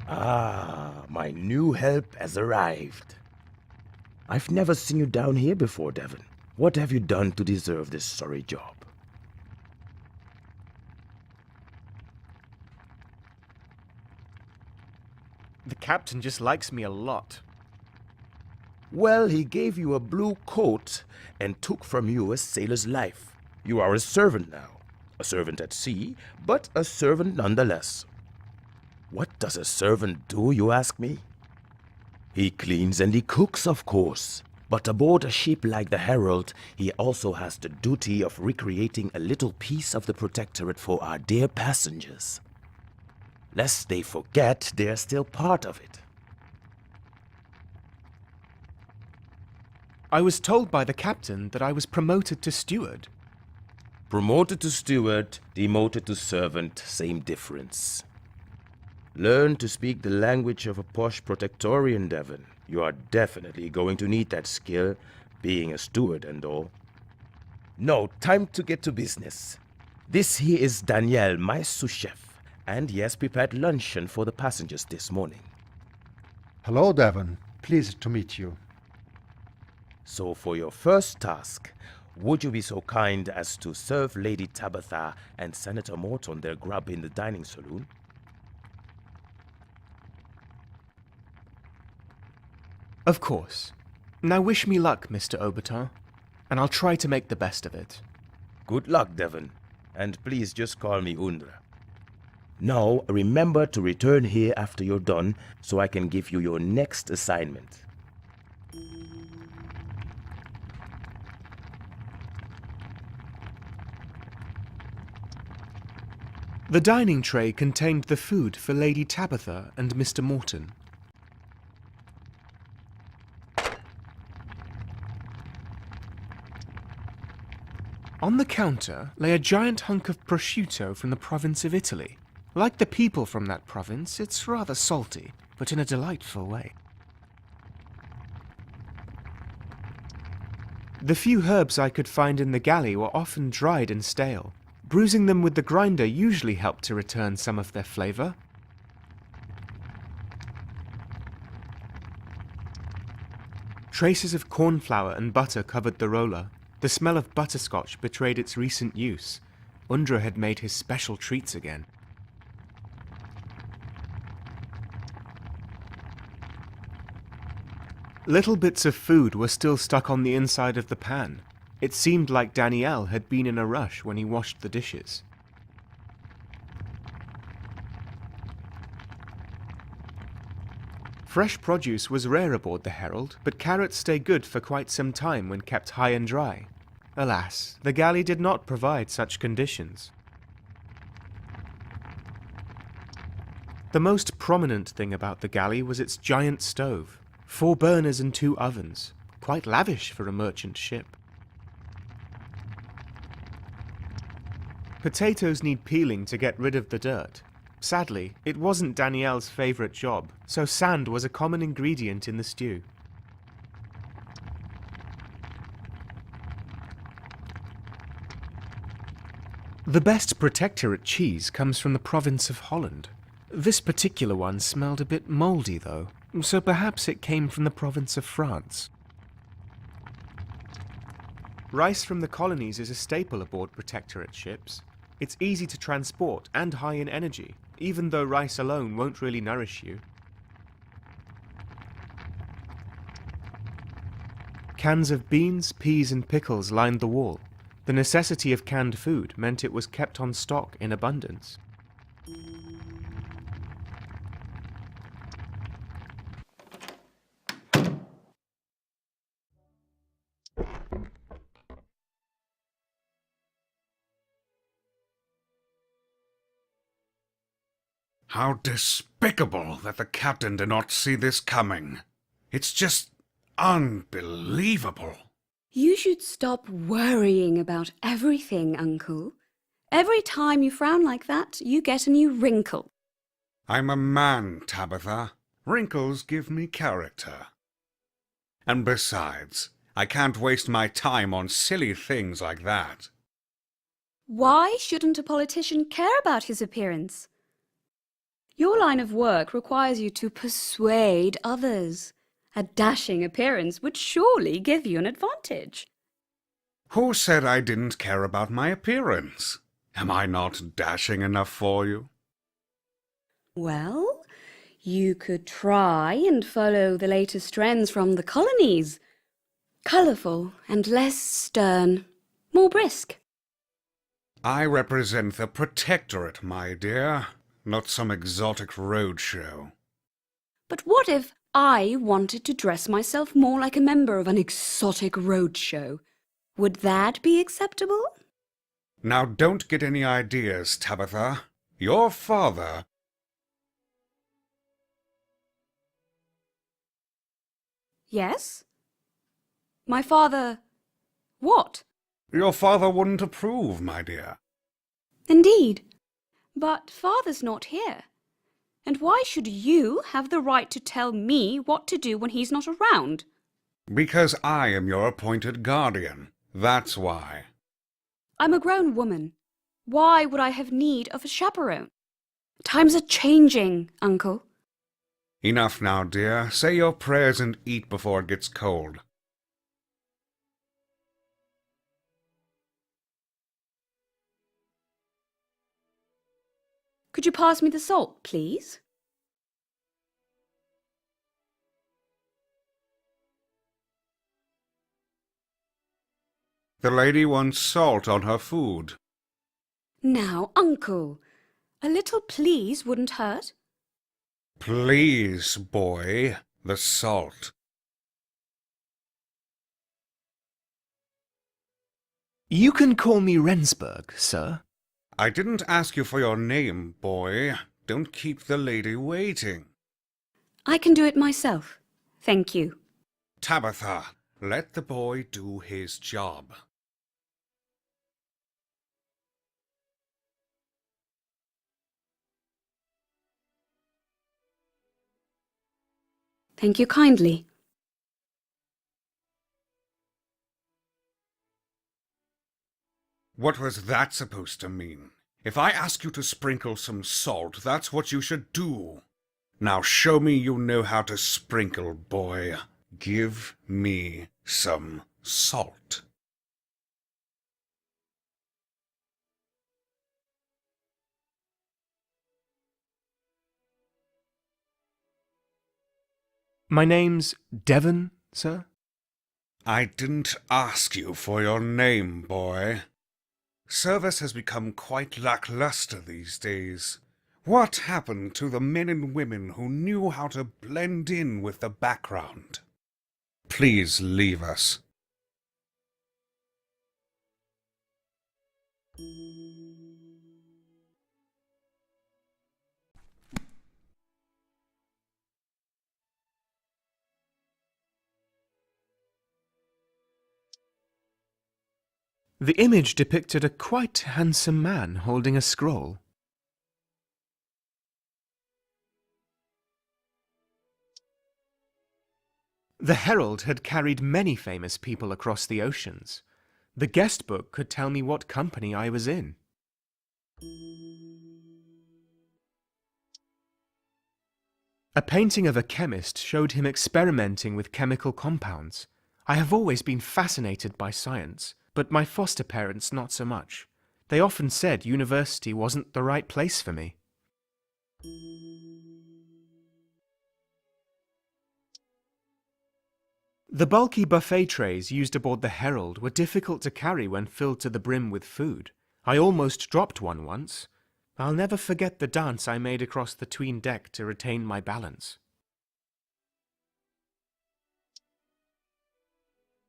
Ah, my new help has arrived. I've never seen you down here before, Devan. What have you done to deserve this sorry job? The captain just likes me a lot. Well, he gave you a blue coat and took from you a sailor's life. You are a servant now. A servant at sea, but a servant nonetheless. What does a servant do, you ask me? He cleans and he cooks, of course. But aboard a ship like the Herald, he also has the duty of recreating a little piece of the Protectorate for our dear passengers. Lest they forget they're still part of it. I was told by the captain that I was promoted to steward. Promoted to steward, demoted to servant, same difference. Learn to speak the language of a posh Protectorian, Devan. You are definitely going to need that skill, being a steward and all. No, time to get to business. This here is Daniel, my sous chef, and he has prepared luncheon for the passengers this morning. Hello, Devan. Pleased to meet you. So for your first task, would you be so kind as to serve Lady Tabitha and Senator Morton their grub in the dining saloon? Of course. Now wish me luck, Mr. Obertar, and I'll try to make the best of it. Good luck, Devan, and please just call me Undra. Now, remember to return here after you're done, so I can give you your next assignment. The dining tray contained the food for Lady Tabitha and Mr. Morton. On the counter lay a giant hunk of prosciutto from the province of Italy. Like the people from that province, it's rather salty, but in a delightful way. The few herbs I could find in the galley were often dried and stale. Bruising them with the grinder usually helped to return some of their flavour. Traces of cornflour and butter covered the roller. The smell of butterscotch betrayed its recent use. Undra had made his special treats again. Little bits of food were still stuck on the inside of the pan. It seemed like Daniel had been in a rush when he washed the dishes. Fresh produce was rare aboard the Herald, but carrots stay good for quite some time when kept high and dry. Alas, the galley did not provide such conditions. The most prominent thing about the galley was its giant stove. 4 burners and 2 ovens, quite lavish for a merchant ship. Potatoes need peeling to get rid of the dirt. Sadly, it wasn't Danielle's favourite job, so sand was a common ingredient in the stew. The best Protectorate cheese comes from the province of Holland. This particular one smelled a bit mouldy though, so perhaps it came from the province of France. Rice from the colonies is a staple aboard Protectorate ships. It's easy to transport and high in energy, even though rice alone won't really nourish you. Cans of beans, peas and pickles lined the wall. The necessity of canned food meant it was kept on stock in abundance. How despicable that the captain did not see this coming. It's just unbelievable. You should stop worrying about everything, Uncle. Every time you frown like that, you get a new wrinkle. I'm a man, Tabitha. Wrinkles give me character. And besides, I can't waste my time on silly things like that. Why shouldn't a politician care about his appearance? Your line of work requires you to persuade others. A dashing appearance would surely give you an advantage. Who said I didn't care about my appearance? Am I not dashing enough for you? Well, you could try and follow the latest trends from the colonies. Colourful and less stern, more brisk. I represent the Protectorate, my dear, not some exotic roadshow. But what if I wanted to dress myself more like a member of an exotic roadshow? Would that be acceptable? Now don't get any ideas, Tabitha. Your father... Yes? My father... what? Your father wouldn't approve, my dear. Indeed. But father's not here. And why should you have the right to tell me what to do when he's not around? Because I am your appointed guardian. That's why. I'm a grown woman. Why would I have need of a chaperone? Times are changing, Uncle. Enough now, dear. Say your prayers and eat before it gets cold. Could you pass me the salt, please? The lady wants salt on her food. Now, Uncle, a little please wouldn't hurt. Please, boy, the salt. You can call me Rensburg, sir. I didn't ask you for your name, boy. Don't keep the lady waiting. I can do it myself. Thank you. Tabitha, let the boy do his job. Thank you kindly. What was that supposed to mean? If I ask you to sprinkle some salt, that's what you should do. Now show me you know how to sprinkle, boy. Give me some salt. My name's Devan, sir. I didn't ask you for your name, boy. Service has become quite lackluster these days. What happened to the men and women who knew how to blend in with the background? Please leave us. The image depicted a quite handsome man holding a scroll. The Herald had carried many famous people across the oceans. The guest book could tell me what company I was in. A painting of a chemist showed him experimenting with chemical compounds. I have always been fascinated by science, but my foster parents not so much. They often said university wasn't the right place for me. The bulky buffet trays used aboard the Herald were difficult to carry when filled to the brim with food. I almost dropped one once. I'll never forget the dance I made across the 'tween deck to retain my balance.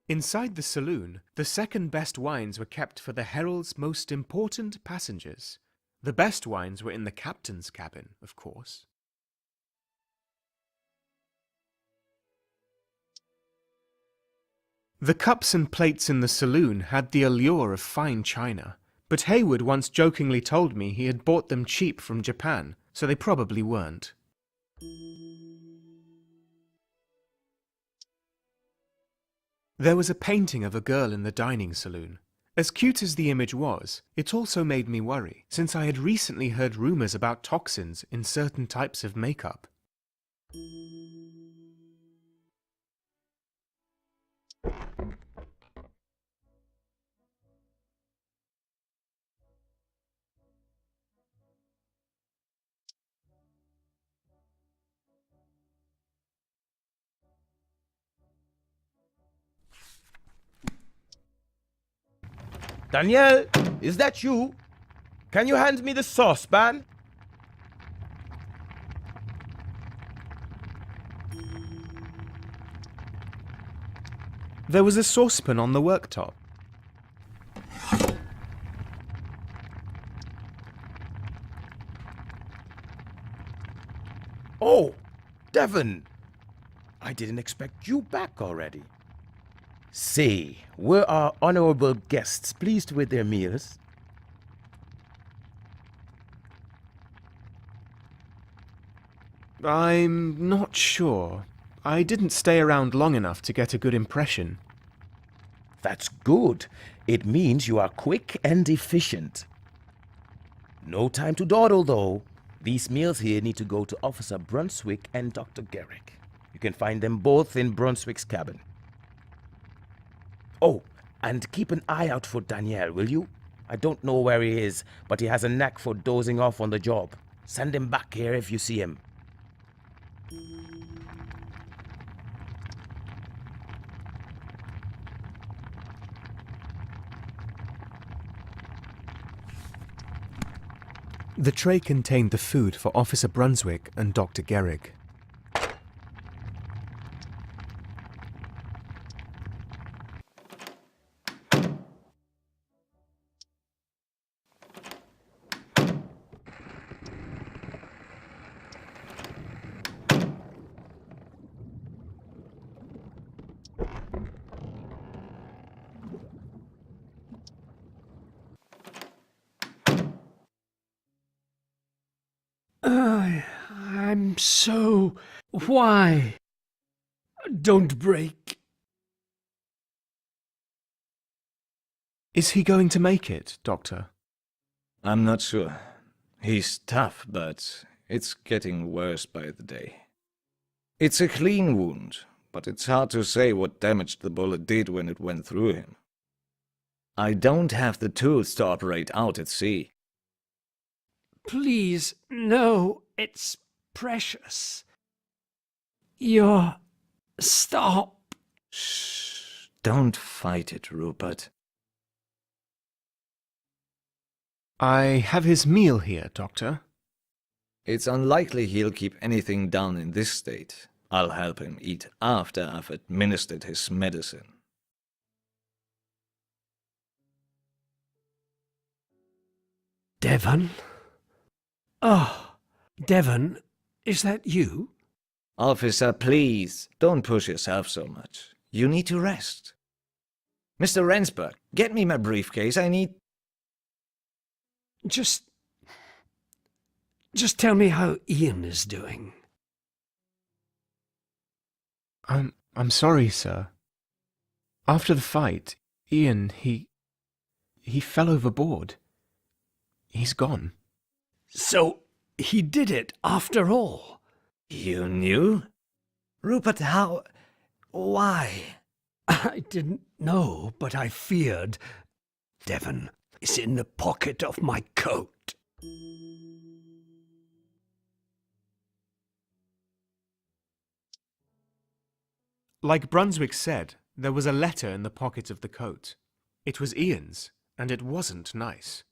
Inside the saloon, the second best wines were kept for the Herald's most important passengers. The best wines were in the captain's cabin, of course. The cups and plates in the saloon had the allure of fine china, but Hayward once jokingly told me he had bought them cheap from Japan, so they probably weren't. There was a painting of a girl in the dining saloon. As cute as the image was, it also made me worry, since I had recently heard rumors about toxins in certain types of makeup. Danielle, is that you? Can you hand me the saucepan? There was a saucepan on the worktop. Oh, Devan! I didn't expect you back already. Say, were our honorable guests pleased with their meals? I'm not sure. I didn't stay around long enough to get a good impression. That's good. It means you are quick and efficient. No time to dawdle, though. These meals here need to go to Officer Brunswick and Dr. Garrick. You can find them both in Brunswick's cabin. Oh, and keep an eye out for Daniel, will you? I don't know where he is, but he has a knack for dozing off on the job. Send him back here if you see him. The tray contained the food for Officer Brunswick and Dr. Garrick. I'm so... Why? Don't break. Is he going to make it, Doctor? I'm not sure. He's tough, but it's getting worse by the day. It's a clean wound, but it's hard to say what damage the bullet did when it went through him. I don't have the tools to operate out at sea. Please, no, it's precious. Stop. Shh, don't fight it, Rupert. I have his meal here, Doctor. It's unlikely he'll keep anything down in this state. I'll help him eat after I've administered his medicine. Devan? Oh, Devan, is that you? Officer, please, don't push yourself so much. You need to rest. Mr. Rensburg, get me my briefcase. I need... Just tell me how Ian is doing. I'm sorry, sir. After the fight, Ian, he fell overboard. He's gone. So, he did it after all? You knew? Rupert, how... why? I didn't know, but I feared. Devan is in the pocket of my coat. Like Brunswick said, there was a letter in the pocket of the coat. It was Ian's, and it wasn't nice.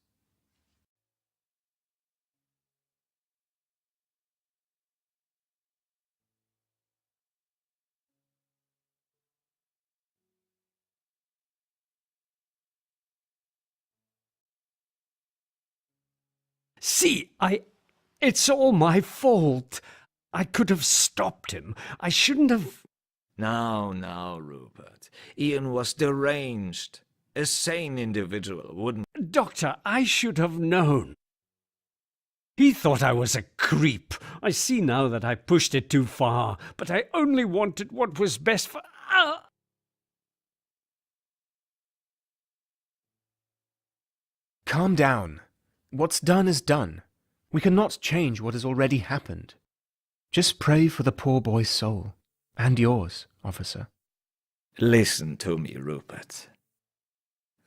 See, it's all my fault. I could have stopped him. I shouldn't have... Now, Rupert. Ian was deranged. A sane individual wouldn't... Doctor, I should have known. He thought I was a creep. I see now that I pushed it too far, but I only wanted what was best for... Calm down. What's done is done. We cannot change what has already happened. Just pray for the poor boy's soul. And yours, officer. Listen to me, Rupert.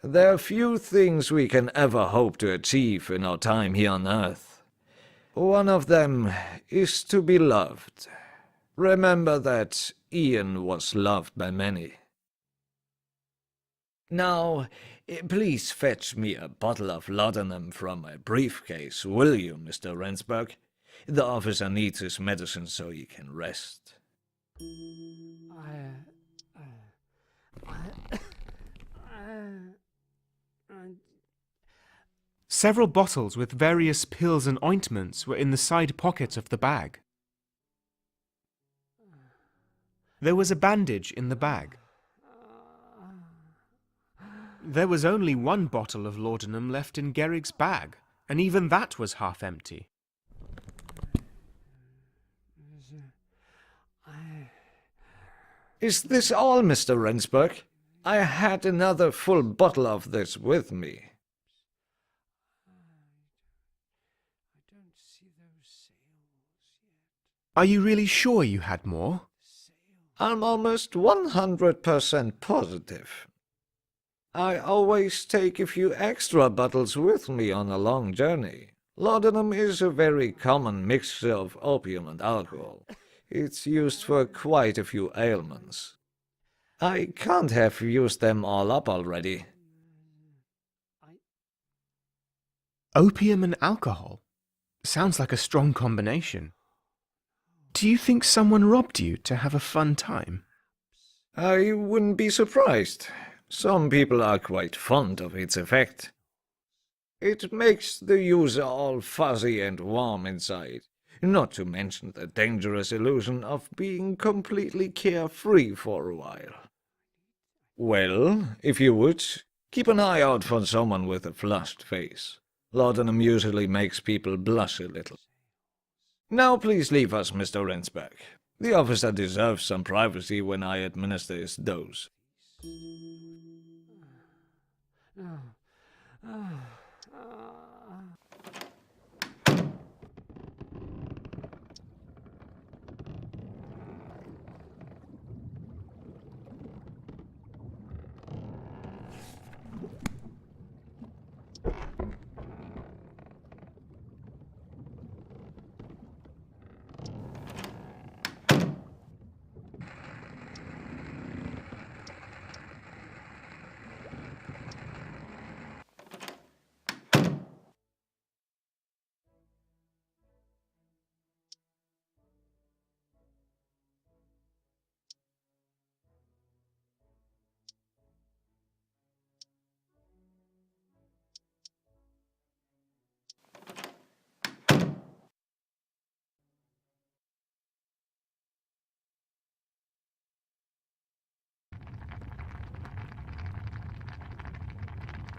There are few things we can ever hope to achieve in our time here on Earth. One of them is to be loved. Remember that Ian was loved by many. Now, please fetch me a bottle of laudanum from my briefcase, will you, Mr. Rensburg? The officer needs his medicine so he can rest. Several bottles with various pills and ointments were in the side pocket of the bag. There was a bandage in the bag. There was only one bottle of laudanum left in Gehrig's bag, and even that was half empty. Is this all, Mr. Rensburg? I had another full bottle of this with me. Are you really sure you had more? I'm almost 100% positive. I always take a few extra bottles with me on a long journey. Laudanum is a very common mixture of opium and alcohol. It's used for quite a few ailments. I can't have used them all up already. Opium and alcohol? Sounds like a strong combination. Do you think someone robbed you to have a fun time? I wouldn't be surprised. Some people are quite fond of its effect. It makes the user all fuzzy and warm inside, not to mention the dangerous illusion of being completely carefree for a while. Well, if you would, keep an eye out for someone with a flushed face. Laudanum usually makes people blush a little. Now please leave us, Mr. Rensburg. The officer deserves some privacy when I administer his dose.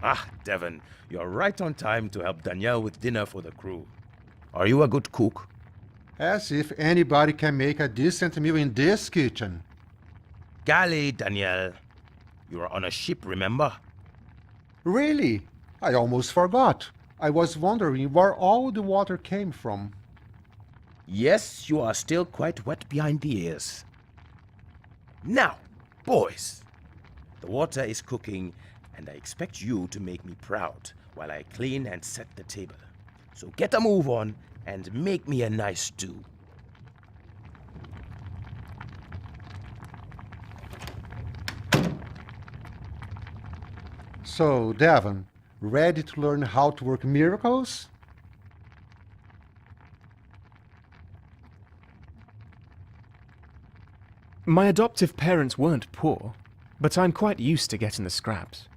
Ah, Devan, you're right on time to help Danielle with dinner for the crew. Are you a good cook? As if anybody can make a decent meal in this kitchen. Golly, Danielle. You are on a ship, remember? Really? I almost forgot. I was wondering where all the water came from. Yes, you are still quite wet behind the ears. Now, boys, the water is cooking, and I expect you to make me proud while I clean and set the table. So get a move on and make me a nice stew. So, Devan, ready to learn how to work miracles? My adoptive parents weren't poor, but I'm quite used to getting the scraps.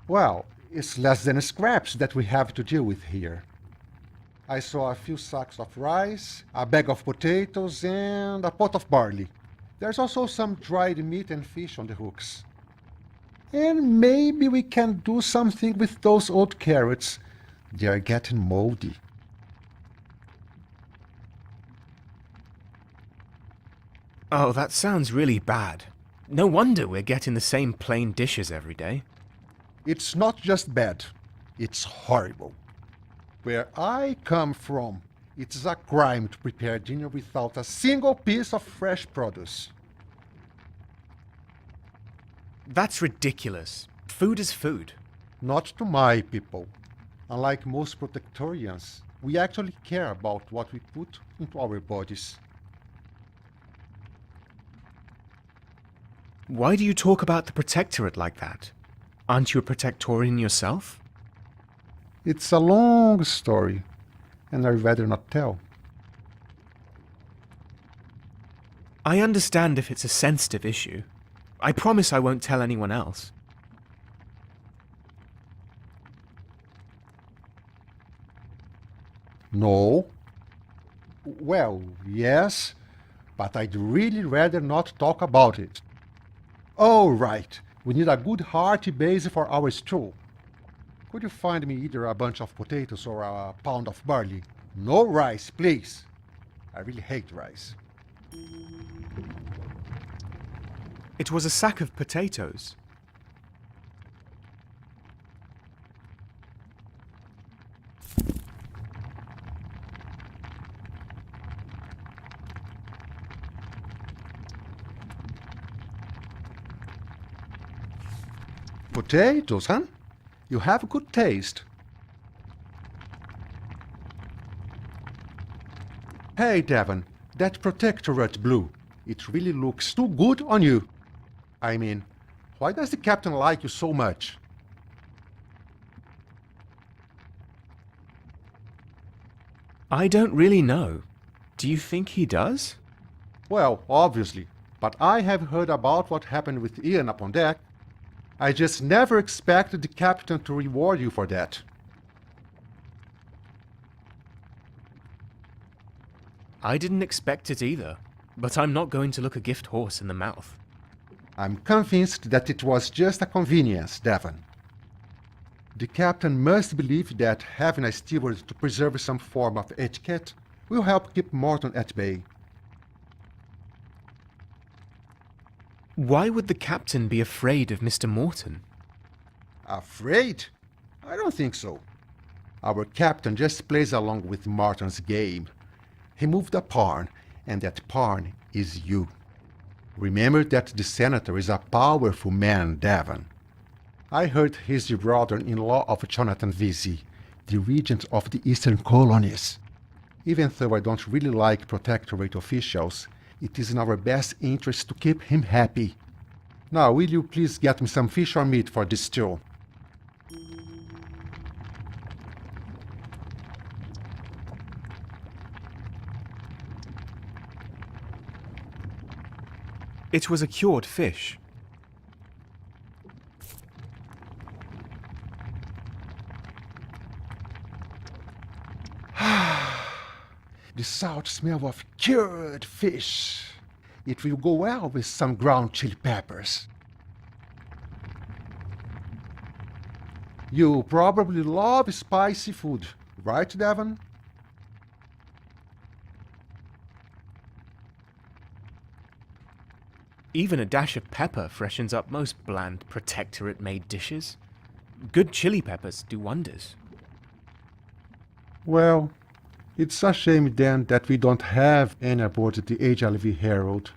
Well, it's less than scraps that we have to deal with here. I saw a few sacks of rice, a bag of potatoes, and a pot of barley. There's also some dried meat and fish on the hooks. And maybe we can do something with those old carrots. They are getting moldy. Oh, that sounds really bad. No wonder we're getting the same plain dishes every day. It's not just bad. It's horrible. Where I come from, it's a crime to prepare dinner without a single piece of fresh produce. That's ridiculous. Food is food. Not to my people. Unlike most protectorians, we actually care about what we put into our bodies. Why do you talk about the Protectorate like that? Aren't you a Protectorian yourself? It's a long story, and I'd rather not tell. I understand if it's a sensitive issue. I promise I won't tell anyone else. No? Well, yes, but I'd really rather not talk about it. Oh, right. We need a good hearty base for our stew. Could you find me either a bunch of potatoes or a pound of barley? No rice, please. I really hate rice. It was a sack of potatoes. Potatoes, huh? You have good taste. Hey, Devan, that Protectorate blue, it really looks too good on you. I mean, why does the captain like you so much? I don't really know. Do you think he does? Well, obviously, but I have heard about what happened with Ian up on deck. I just never expected the captain to reward you for that. I didn't expect it either, but I'm not going to look a gift horse in the mouth. I'm convinced that it was just a convenience, Devan. The captain must believe that having a steward to preserve some form of etiquette will help keep Morton at bay. Why would the captain be afraid of Mr. Morton? Afraid? I don't think so. Our captain just plays along with Morton's game. He moved a pawn, and that pawn is you. Remember that the senator is a powerful man, Devan. I heard he's the brother-in-law of Jonathan Vesey, the regent of the Eastern Colonies. Even though I don't really like Protectorate officials, it is in our best interest to keep him happy. Now, will you please get me some fish or meat for this stew? It was a cured fish. The salt smell of cured fish. It will go well with some ground chili peppers. You probably love spicy food, right, Devan? Even a dash of pepper freshens up most bland Protectorate-made dishes. Good chili peppers do wonders. Well, it's a shame then that we don't have any aboard the HLV Herald.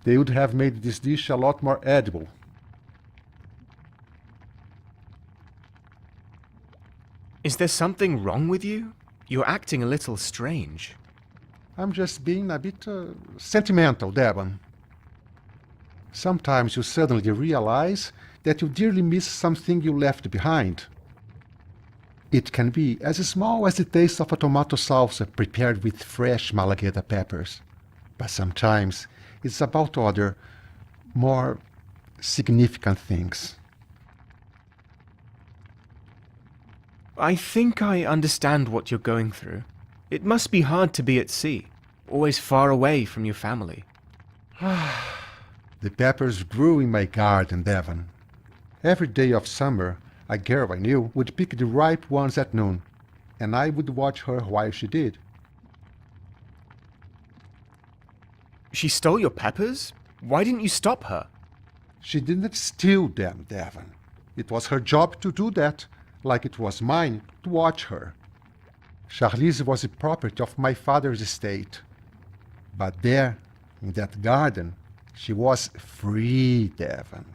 They would have made this dish a lot more edible. Is there something wrong with you? You're acting a little strange. I'm just being a bit sentimental, Devan. Sometimes you suddenly realize that you dearly miss something you left behind. It can be as small as the taste of a tomato salsa prepared with fresh Malagueta peppers. But sometimes it's about other, more significant things. I think I understand what you're going through. It must be hard to be at sea, always far away from your family. The peppers grew in my garden, Devan. Every day of summer, a girl I knew would pick the ripe ones at noon, and I would watch her while she did. She stole your peppers? Why didn't you stop her? She didn't steal them, Devan. It was her job to do that. like it was mine, to watch her. Charlize was the property of my father's estate. But there, in that garden, she was free, Devan,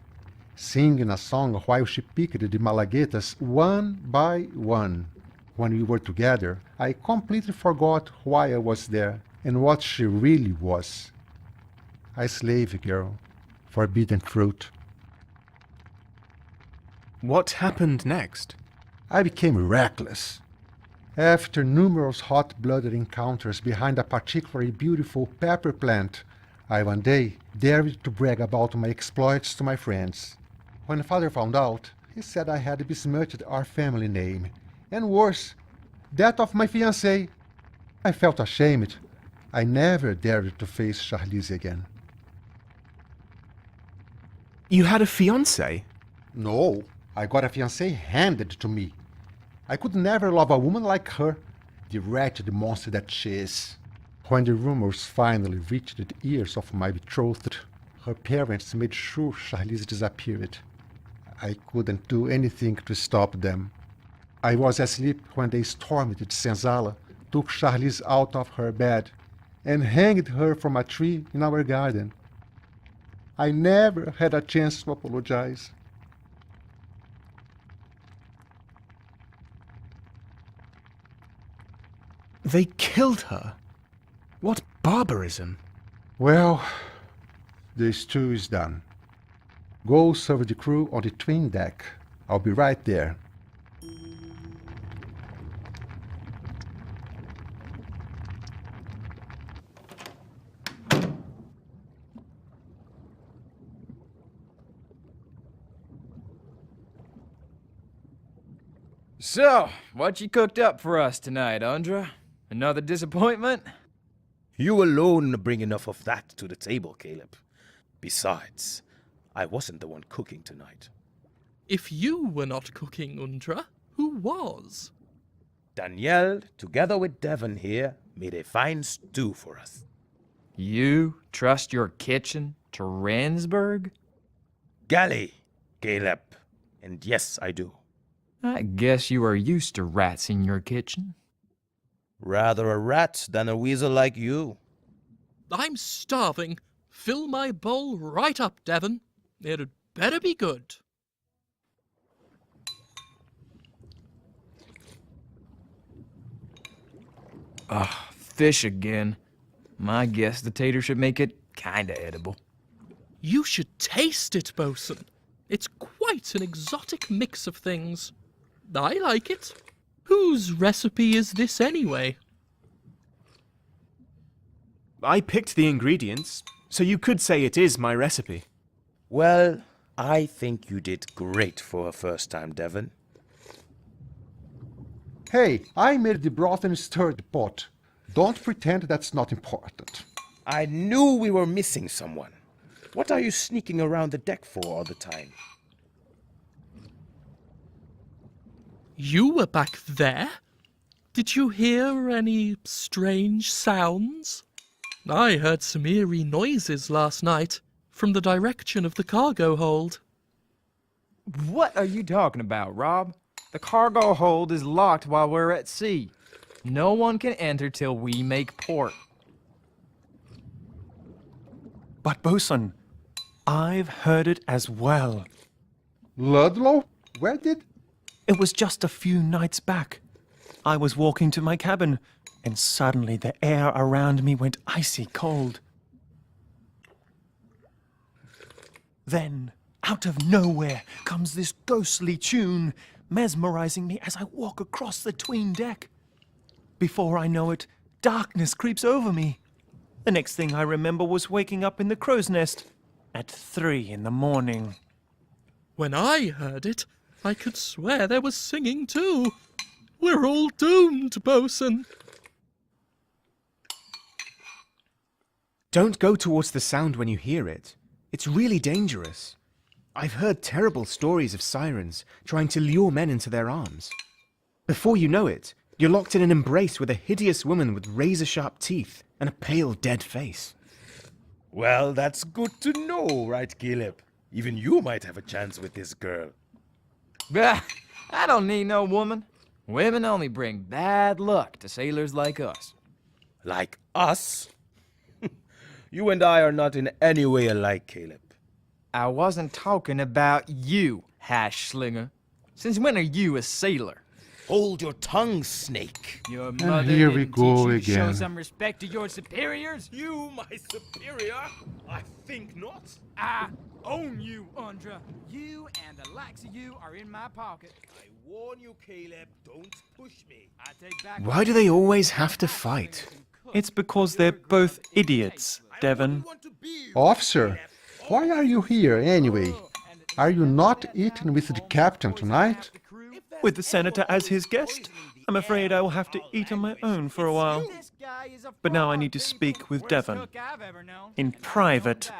singing a song while she picked the malaguetas one by one. When we were together, I completely forgot why I was there and what she really was. A slave girl, forbidden fruit. What happened next? I became reckless. After numerous hot-blooded encounters behind a particularly beautiful pepper plant, I one day dared to brag about my exploits to my friends. When father found out, he said I had besmirched our family name, and worse, that of my fiancée. I felt ashamed. I never dared to face Charlize again. You had a fiancé? No, I got a fiancée handed to me. I could never love a woman like her, the wretched monster that she is. When the rumors finally reached the ears of my betrothed, her parents made sure Charlize disappeared. I couldn't do anything to stop them. I was asleep when they stormed the senzala, took Charlize out of her bed, and hanged her from a tree in our garden. I never had a chance to apologize. They killed her? What barbarism! Well, the stew is done. Go serve the crew on the twin deck. I'll be right there. So, what you cooked up for us tonight, Undra? Another disappointment? You alone bring enough of that to the table, Caleb. Besides, I wasn't the one cooking tonight. If you were not cooking, Undra, who was? Danielle, together with Devan here, made a fine stew for us. You trust your kitchen to Ransburg? Galley, Caleb. And yes, I do. I guess you are used to rats in your kitchen. Rather a rat than a weasel like you. I'm starving. Fill my bowl right up, Devan. It'd better be good. Ah, fish again. My guess the tater should make it kinda edible. You should taste it, Bosun. It's quite an exotic mix of things. I like it. Whose recipe is this anyway? I picked the ingredients, so you could say it is my recipe. Well, I think you did great for a first time, Devan. Hey, I made the broth and stirred the pot. Don't pretend that's not important. I knew we were missing someone. What are you sneaking around the deck for all the time? You were back there? Did you hear any strange sounds? I heard some eerie noises last night from the direction of the cargo hold. What are you talking about, Rob? The cargo hold is locked while we're at sea. No one can enter till we make port. But Bosun, I've heard it as well. Ludlow? Where did... It was just a few nights back. I was walking to my cabin, and suddenly the air around me went icy cold. Then, out of nowhere, comes this ghostly tune, mesmerizing me as I walk across the tween deck. Before I know it, darkness creeps over me. The next thing I remember was waking up in the crow's nest at 3 in the morning. When I heard it, I could swear there was singing too. We're all doomed, Bosun. Don't go towards the sound when you hear it. It's really dangerous. I've heard terrible stories of sirens trying to lure men into their arms. Before you know it, you're locked in an embrace with a hideous woman with razor-sharp teeth and a pale, dead face. Well, that's good to know, right, Caleb? Even you might have a chance with this girl. Bah, I don't need no woman. Women only bring bad luck to sailors like us. Like us? You and I are not in any way alike, Caleb. I wasn't talking about you, hash slinger. Since when are you a sailor? Hold your tongue, snake. Your And mother here we didn't go teach you to show again. some respect to your superiors? You, my superior? I think not. I own you, Andra. You and the likes of you are in my pocket. I warn you, Caleb, don't push me. I take back Why do they always have to fight? It's because they're both idiots, Devan. Officer, why are you here anyway? Are you not eating with the captain tonight? With the senator as his guest, I'm afraid I will have to eat on my own for a while. But now I need to speak with Devan. In private.